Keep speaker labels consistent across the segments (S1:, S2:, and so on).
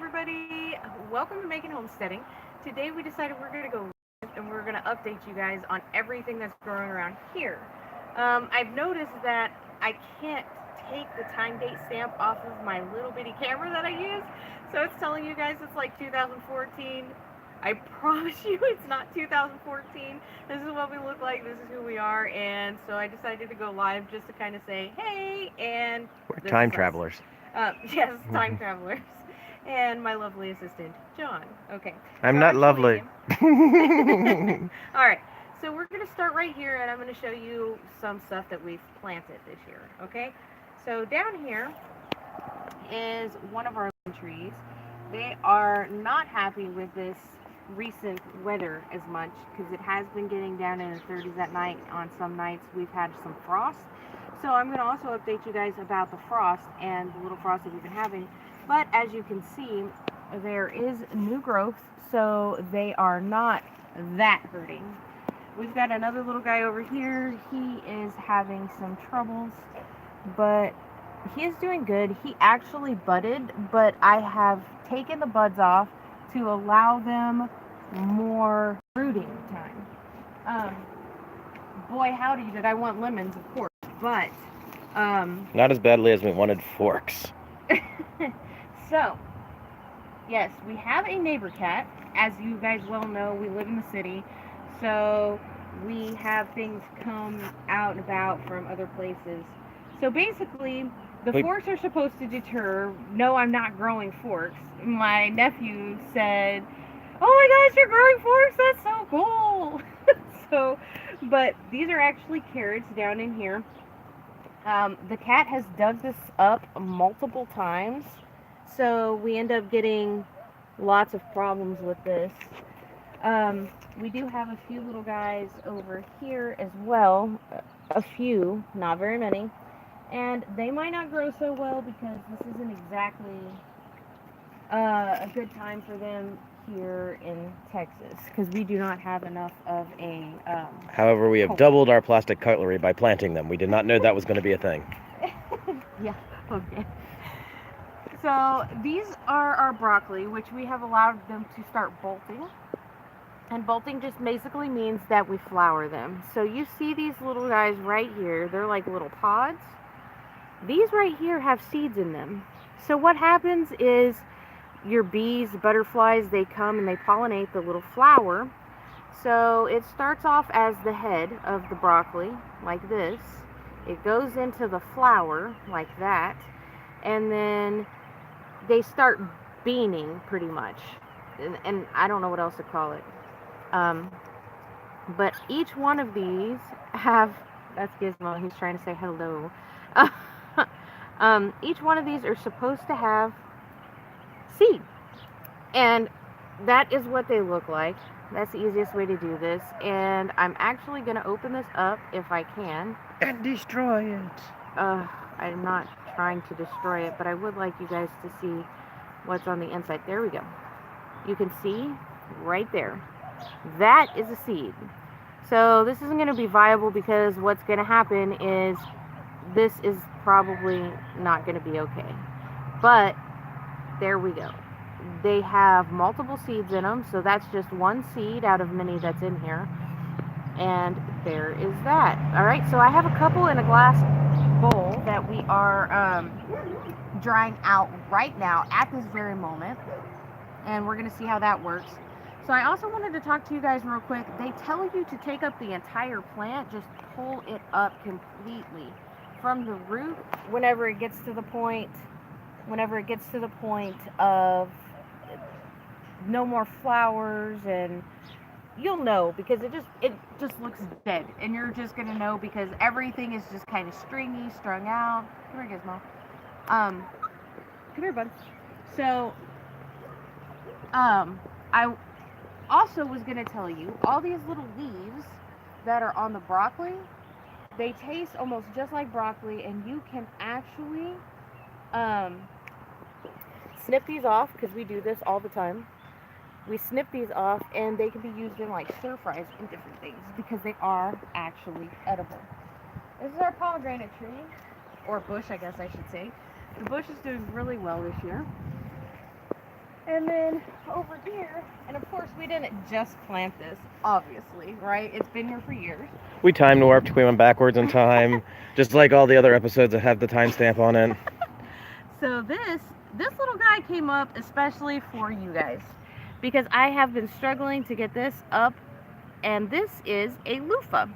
S1: everybody. Welcome to Making Homesteading. Today we decided we're going to go live and we're going to update you guys on everything that's growing around here. I've noticed that I can't take the time date stamp off of my little bitty camera that I use, so it's telling you guys it's like 2014. I promise you it's not 2014. This is what we look like, this is who we are, and so I decided to go live just to kind of say, hey, and
S2: We're
S1: this
S2: time
S1: is us.
S2: travelers.
S1: Yes, time travelers. And my lovely assistant, John. Okay.
S2: I'm
S1: so
S2: not lovely.
S1: All right. So we're going to start right here, and I'm going to show you some stuff that we've planted this year. Okay. So down here is one of our lemon trees. They are not happy with this recent weather as much because it has been getting down in the 30s at night. On some nights we've had some frost. So I'm going to also update you guys about the frost and the little frost that we've been having. But as you can see, there is new growth, so they are not that hurting. We've got another little guy over here. He is having some troubles, but he is doing good. He actually budded, but I have taken the buds off to allow them more fruiting time. Boy, howdy, did I want lemons, of course, but
S2: Not as badly as we wanted forks.
S1: so, yes, we have a neighbor cat. As you guys well know, we live in the city, so we have things come out and about from other places. So basically, the forks are supposed to deter. No, I'm not growing forks. My nephew said, "Oh my gosh, you're growing forks! That's so cool!" So, but these are actually carrots down in here. The cat has dug this up multiple times, so we end up getting lots of problems with this. We do have a few little guys over here as well, a few, not very many, and they might not grow so well because this isn't exactly a good time for them here in Texas because we do not have enough of a
S2: However, we have doubled our plastic cutlery by planting them. We did not know that was going to be a thing.
S1: Yeah, okay. So these are our broccoli, which we have allowed them to start bolting. And bolting just basically means that we flower them. So you see these little guys right here, they're like little pods. These right here have seeds in them. So what happens is your bees, butterflies, they come and they pollinate the little flower. So it starts off as the head of the broccoli, like this. It goes into the flower, like that. And then they start beaning, pretty much. And I don't know what else to call it. But each one of these have, that's Gizmo, he's trying to say hello. Each one of these are supposed to have seed. And that is what they look like. That's the easiest way to do this. And I'm actually going to open this up if I can.
S2: And destroy it.
S1: I'm not trying to destroy it, but I would like you guys to see what's on the inside. There we go. You can see right there. That is a seed. So this isn't going to be viable because what's going to happen is this is probably not going to be okay. But there we go. They have multiple seeds in them, so that's just one seed out of many that's in here. And there is that. All right, so I have a couple in a glass bowl that we are drying out right now at this very moment. And we're going to see how that works. So I also wanted to talk to you guys real quick. They tell you to take up the entire plant, just pull it up completely from the root whenever it gets to the point of no more flowers, and you'll know because it just looks dead, and you're just gonna know because everything is just kind of stringy, strung out. Come here, Gizmo. Come here, bud. So I also was gonna tell you all these little leaves that are on the broccoli, they taste almost just like broccoli, and you can actually snip these off because we do this all the time. We snip these off and they can be used in like stir fries and different things because they are actually edible. This is our pomegranate tree, or bush I guess I should say. The bush is doing really well this year. And then over here, and of course we didn't just plant this, obviously, right? It's been here for years.
S2: We time warped. We went backwards in time, just like all the other episodes that have the timestamp on it.
S1: So this little guy came up especially for you guys, because I have been struggling to get this up, and this is a loofah.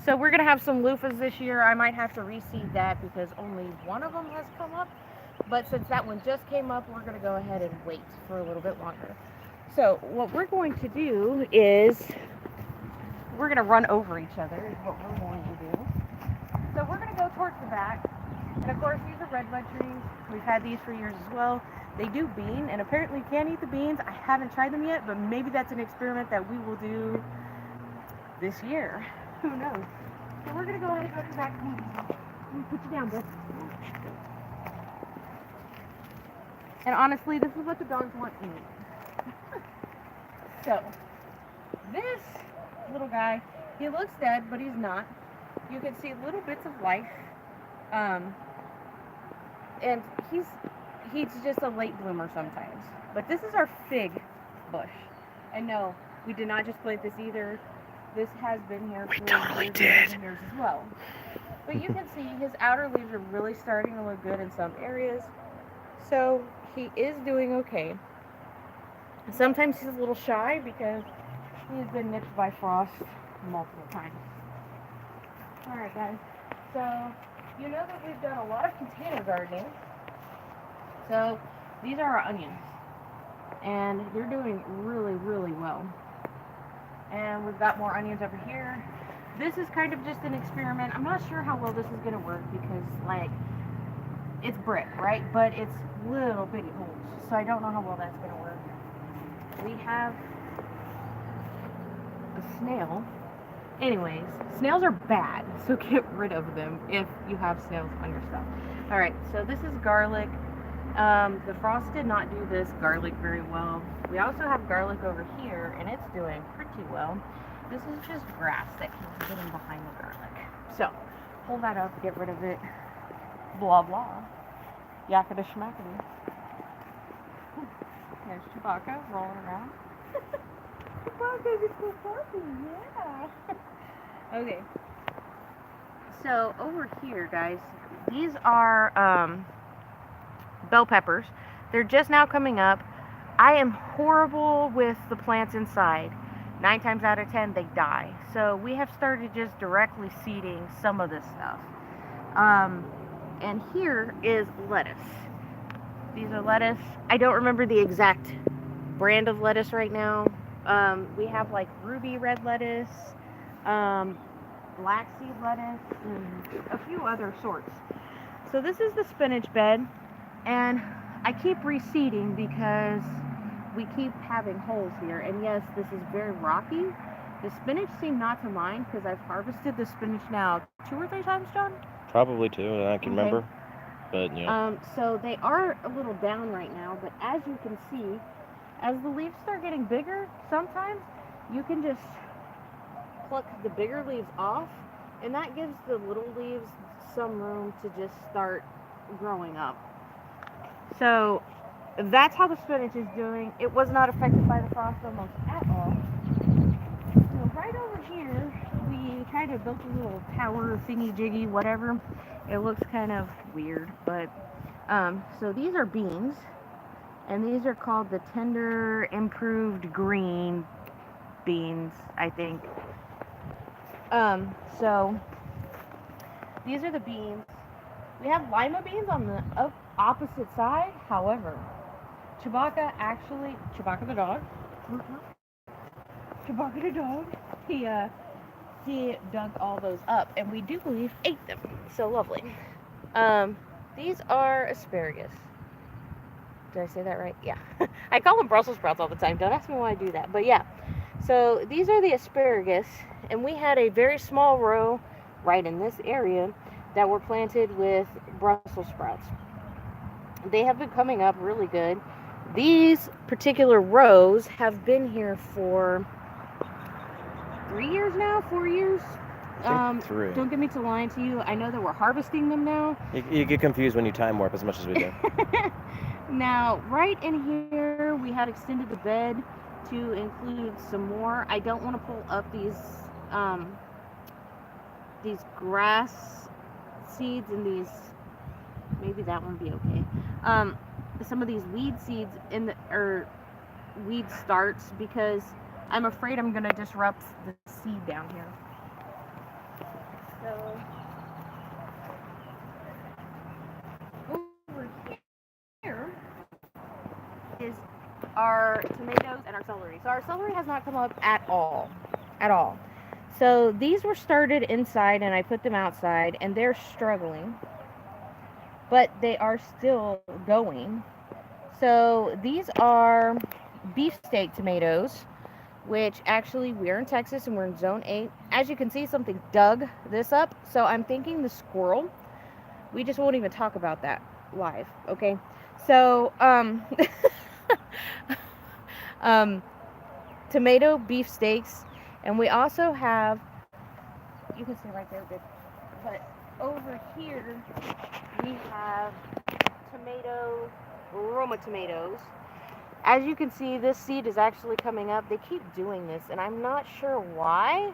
S1: So we're gonna have some loofahs this year. I might have to reseed that because only one of them has come up. But since that one just came up, we're going to go ahead and wait for a little bit longer. So what we're going to do is we're going to run over each other is what we're going to do. So we're going to go towards the back. And of course, these are redbud trees. We've had these for years as well. They do bean, and apparently you can eat the beans. I haven't tried them yet, but maybe that's an experiment that we will do this year. Who knows? So we're going to go ahead and go to the back. Let me put you down, Bill. And honestly, this is what the dogs want to eat. So, this little guy, he looks dead, but he's not. You can see little bits of life. And he's just a late bloomer sometimes. But this is our fig bush. And no, we did not just plant this either. This has been here for years as well. But you can see his outer leaves are really starting to look good in some areas. So he is doing okay. Sometimes he's a little shy because he's been nipped by frost multiple times. Alright guys, so you know that we've done a lot of container gardening. So these are our onions. And they're doing really, really well. And we've got more onions over here. This is kind of just an experiment. I'm not sure how well this is going to work because, like, it's brick, right? But it's little bitty holes. So I don't know how well that's going to work. We have a snail. Anyways, snails are bad, so get rid of them if you have snails on your stuff. Alright, so this is garlic. The frost did not do this garlic very well. We also have garlic over here, and it's doing pretty well. This is just grass that keeps getting behind the garlic. So, pull that up, get rid of it. Blah, blah. Yakada schmackity. There's Chewbacca rolling around. Chewbacca's a cool puppy, yeah. Okay. So, over here, guys, these are bell peppers. They're just now coming up. I am horrible with the plants inside. 9 times out of 10 they die. So we have started just directly seeding some of this stuff. And here is lettuce. These are lettuce. I don't remember the exact brand of lettuce right now. We have like ruby red lettuce, black seed lettuce, and a few other sorts. So this is the spinach bed, and I keep reseeding because we keep having holes here. And yes, this is very rocky. The spinach seem not to mind because I've harvested the spinach now 2 or 3 times, John?
S2: Probably 2, I can remember. But yeah.
S1: So they are a little down right now, but as you can see, as the leaves start getting bigger, sometimes you can just pluck the bigger leaves off, and that gives the little leaves some room to just start growing up. So that's how the spinach is doing. It was not affected by the frost almost at all. So right over here, we kind of built a little tower thingy jiggy, whatever. It looks kind of weird, but so these are beans, and these are called the tender improved green beans, I think. So these are the beans. We have lima beans on the opposite side. However, Chewbacca the dog, Chewbacca the dog, he dug all those up, and we do believe ate them. So lovely. These are asparagus. Did I say that right? Yeah. I call them Brussels sprouts all the time. Don't ask me why I do that. But yeah. So these are the asparagus, and we had a very small row right in this area that were planted with Brussels sprouts. They have been coming up really good. These particular rows have been here for 3 years now, 4 years.
S2: I think 3.
S1: Don't get me to lying to you. I know that we're harvesting them now.
S2: You get confused when you time warp as much as we do.
S1: Now, right in here, here we have extended the bed to include some more. I don't want to pull up these grass seeds and these, maybe that one would be okay. Some of these weed seeds or weed starts, because I'm afraid I'm going to disrupt the seed down here. So over here is our tomatoes and our celery. So our celery has not come up at all. So these were started inside and I put them outside and they're struggling, but they are still going. So these are beefsteak tomatoes, which actually we're in Texas and we're in zone 8. As you can see, something dug this up. So I'm thinking the squirrel. We just won't even talk about that live, okay? So, tomato beefsteaks, and we also have, you can see right there, but over here we have Roma tomatoes. As you can see, this seed is actually coming up. They keep doing this, and I'm not sure why.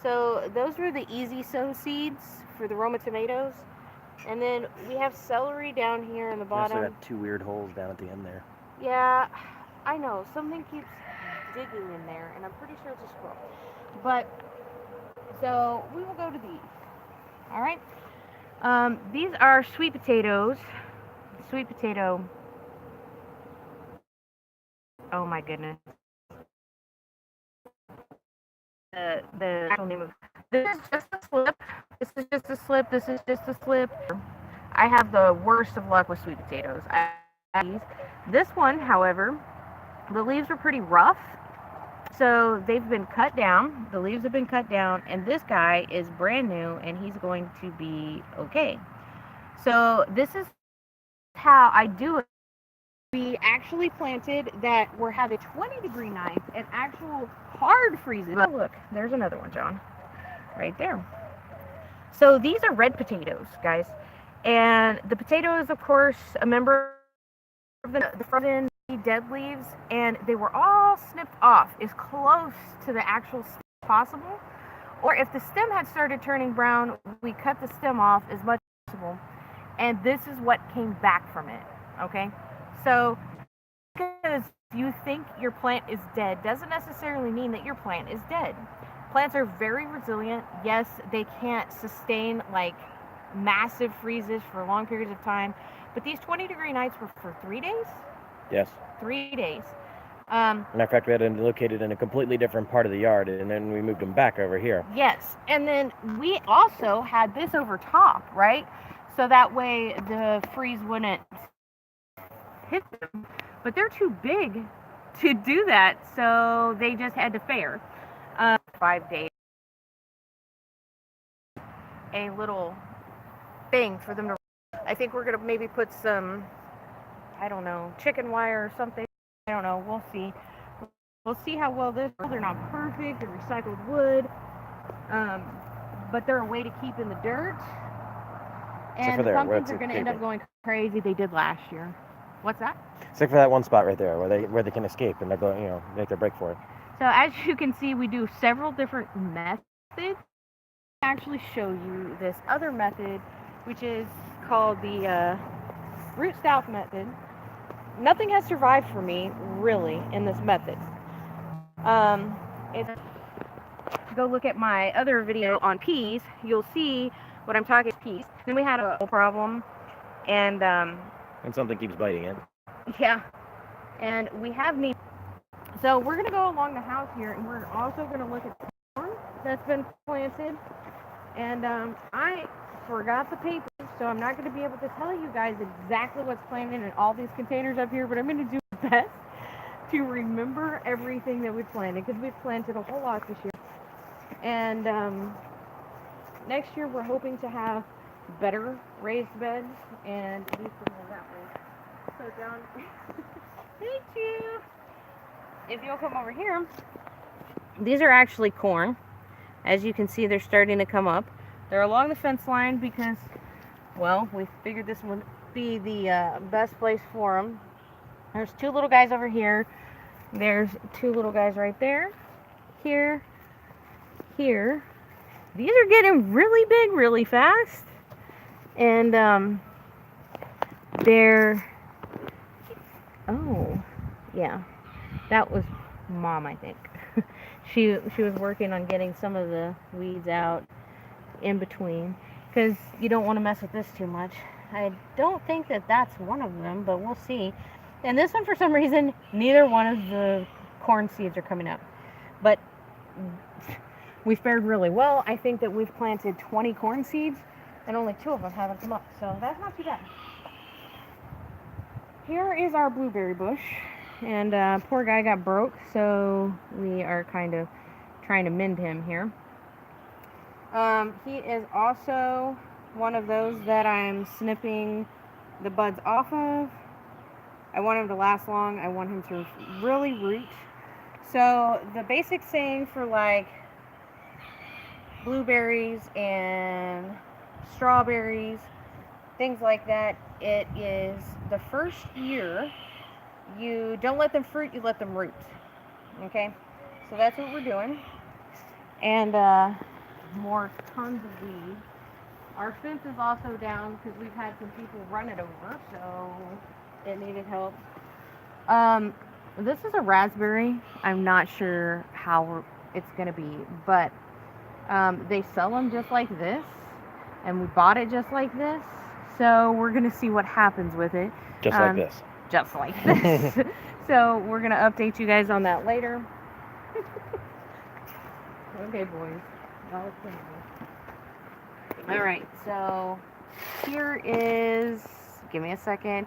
S1: So those were the easy sow seeds for the Roma tomatoes. And then we have celery down here in the bottom.
S2: Also got 2 weird holes down at the end there.
S1: Yeah, I know. Something keeps digging in there, and I'm pretty sure it's a squirrel. But, so we will go to these. All right? These are sweet potatoes. Sweet potato. Oh my goodness. The actual name of this is just a slip. This is just a slip. This is just a slip. I have the worst of luck with sweet potatoes. This one, however, the leaves are pretty rough, so they've been cut down. The leaves have been cut down, and this guy is brand new, and he's going to be okay. So this is how I do it. We actually planted that we're having 20-degree nights and actual hard freezes. But look, there's another one, John, right there. So these are red potatoes, guys. And the potato is, of course, a member of the frozen dead leaves, and they were all snipped off as close to the actual stem as possible. Or if the stem had started turning brown, we cut the stem off as much as possible. And this is what came back from it, okay? So, because you think your plant is dead doesn't necessarily mean that your plant is dead. Plants are very resilient. Yes, they can't sustain like massive freezes for long periods of time, but these 20-degree nights were for 3 days?
S2: Yes.
S1: 3 days.
S2: Matter of fact, we had them located in a completely different part of the yard, and then we moved them back over here.
S1: Yes, and then we also had this over top, right? So that way the freeze wouldn't hit them, but they're too big to do that, so they just had to fare. 5 days. A little thing for them to, I think we're gonna maybe put some, I don't know, chicken wire or something. I don't know, we'll see. We'll see how well this, they're not perfect, they're recycled wood, but they're a way to keep in the dirt. And the pumpkins are gonna end up going crazy. They did last year. What's that?
S2: Except for that one spot right there where they can escape and they're going, you know, make their break for it.
S1: So as you can see, we do several different methods. I'll actually show you this other method, which is called the root stock method. Nothing has survived for me really in this method. If you go look at my other video on peas, you'll see what I'm talking about. Peas. Then we had a problem, and
S2: something keeps biting it.
S1: Yeah, and we have needs. So we're gonna go along the house here, and we're also gonna look at corn that's been planted. And I forgot the paper, so I'm not gonna be able to tell you guys exactly what's planted in all these containers up here, but I'm gonna do my best to remember everything that we planted, because we've planted a whole lot this year. And next year we're hoping to have better raised beds and do some more that way. So John, thank you. If you'll come over here, these are actually corn. As you can see, they're starting to come up. They're along the fence line because, well, we figured this would be the best place for them. There's 2 little guys over here. There's 2 little guys right there. Here. Here. These are getting really big really fast. And they're... Oh, yeah. That was Mom, I think. She was working on getting some of the weeds out in between, because you don't want to mess with this too much. I don't think that that's one of them, but we'll see. And this one, for some reason, neither one of the corn seeds are coming up. But we fared really well. I think that we've planted 20 corn seeds, and only 2 of them haven't come up, so that's not too bad. Here is our blueberry bush, and poor guy got broke, so we are kind of trying to mend him here. He is also one of those that I'm snipping the buds off of. I want him to last long. I want him to really root. So the basic saying for like blueberries and strawberries, things like that, it is the first year you don't let them fruit, you let them root. Okay? So that's what we're doing. And more tons of weeds. Our fence is also down because we've had some people run it over, so it needed help. This is a raspberry. I'm not sure how it's going to be, but they sell them just like this, and we bought it just like this, so we're going to see what happens with it.
S2: Just like this.
S1: Just like this. So we're going to update you guys on that later. Okay, boys. Alright, so here is... Give me a second.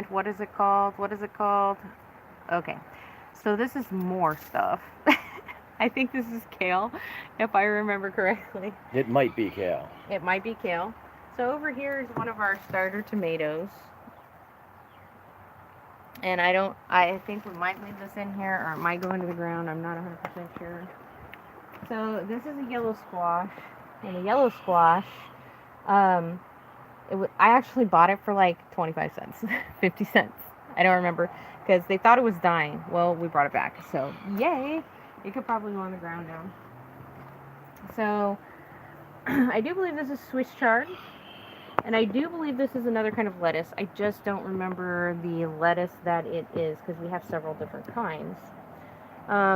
S1: What is it called? Okay, so this is more stuff. I think this is kale, if I remember correctly.
S2: It might be kale.
S1: It might be kale. So over here is one of our starter tomatoes. And I think we might leave this in here, or it might go into the ground. I'm not 100% sure. So this is a yellow squash. And a yellow squash, I actually bought it for like 25 cents, 50 cents. I don't remember, because they thought it was dying. Well, we brought it back, so yay! It could probably go on the ground now. So I do believe this is Swiss chard, and I do believe this is another kind of lettuce. I just don't remember the lettuce that it is, because we have several different kinds.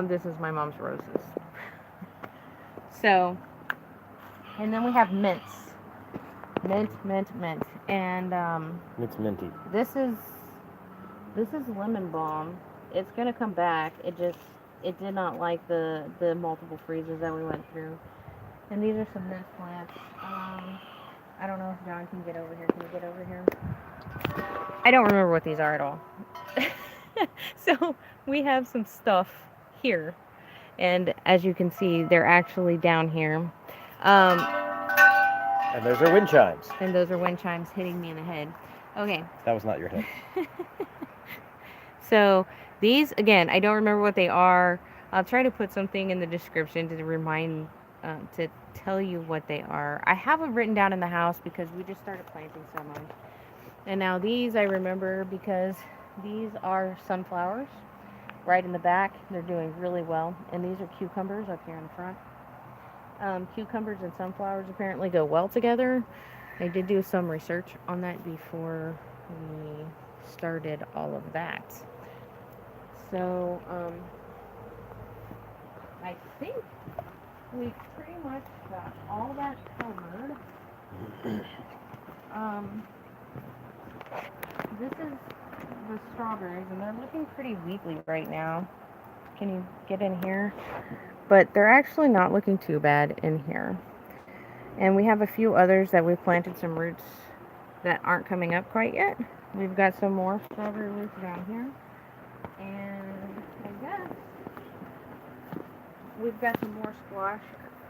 S1: This is my mom's roses. So, and then we have mints. Mint. And
S2: It's minty.
S1: this is lemon balm. It's gonna come back. It did not like the multiple freezes that we went through. And these are some mint plants. I don't know if John can get over here. Can you get over here? I don't remember what these are at all. So we have some stuff here, and as you can see, they're actually down here.
S2: And those are wind chimes.
S1: And those are wind chimes hitting me in the head. Okay.
S2: That was not your head.
S1: So these, again, I don't remember what they are. I'll try to put something in the description to remind, to tell you what they are. I have them written down in the house because we just started planting so much. And now these I remember because these are sunflowers right in the back. They're doing really well. And these are cucumbers up here in the front. Cucumbers and sunflowers apparently go well together. I did do some research on that before we started all of that. So, I think we pretty much got all that covered. This is the strawberries, and they're looking pretty weakly right now. Can you get in here? But they're actually not looking too bad in here. And we have a few others that we've planted some roots that aren't coming up quite yet. We've got some more strawberry roots down here. And I guess we've got some more squash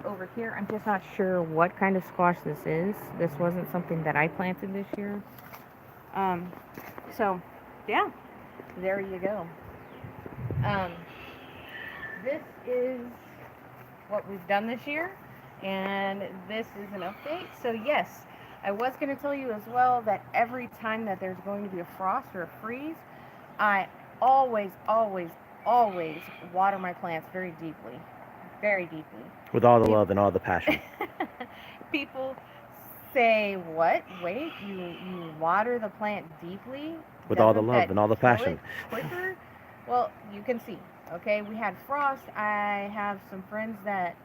S1: over here. I'm just not sure what kind of squash this is. This wasn't something that I planted this year. So, yeah, there you go. This is what we've done this year, and this is an update. So yes, I was going to tell you as well that every time that there's going to be a frost or a freeze, I always, always, always water my plants very deeply. Very deeply.
S2: With all the
S1: Peop-
S2: love and all the passion.
S1: People say, what? Wait, you water the plant deeply?
S2: With all the
S1: Doesn't
S2: love
S1: that
S2: and all the
S1: kill
S2: passion.
S1: it quicker? Well, you can see. Okay, we had frost. I have some friends that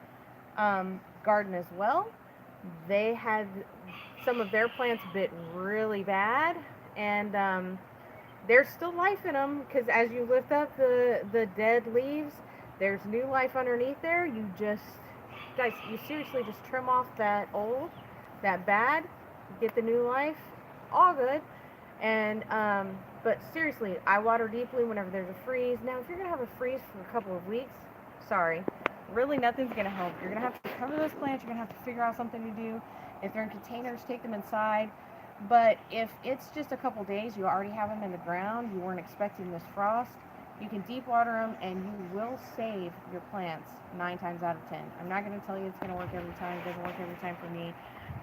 S1: garden as well. They had some of their plants bit really bad, and there's still life in them because as you lift up the dead leaves, there's new life underneath there. You just, guys, you seriously just trim off that old, that bad, get the new life, all good. And but seriously, I water deeply whenever there's a freeze. Now, if you're gonna have a freeze for a couple of weeks, sorry, really nothing's gonna help. You're gonna have to cover those plants. You're gonna have to figure out something to do. If they're in containers, take them inside. But if it's just a couple days, you already have them in the ground, you weren't expecting this frost, you can deep water them and you will save your plants 9 times out of 10. I'm not going to tell you it's going to work every time. It doesn't work every time for me,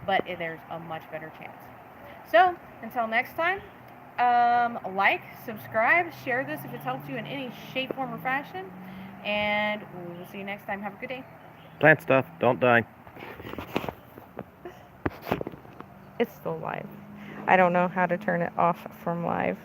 S1: but there's a much better chance. So, until next time, like, subscribe, share this if it's helped you in any shape, form, or fashion, and we will see you next time. Have a good day.
S2: Plant stuff. Don't die.
S1: It's still live. I don't know how to turn it off from live.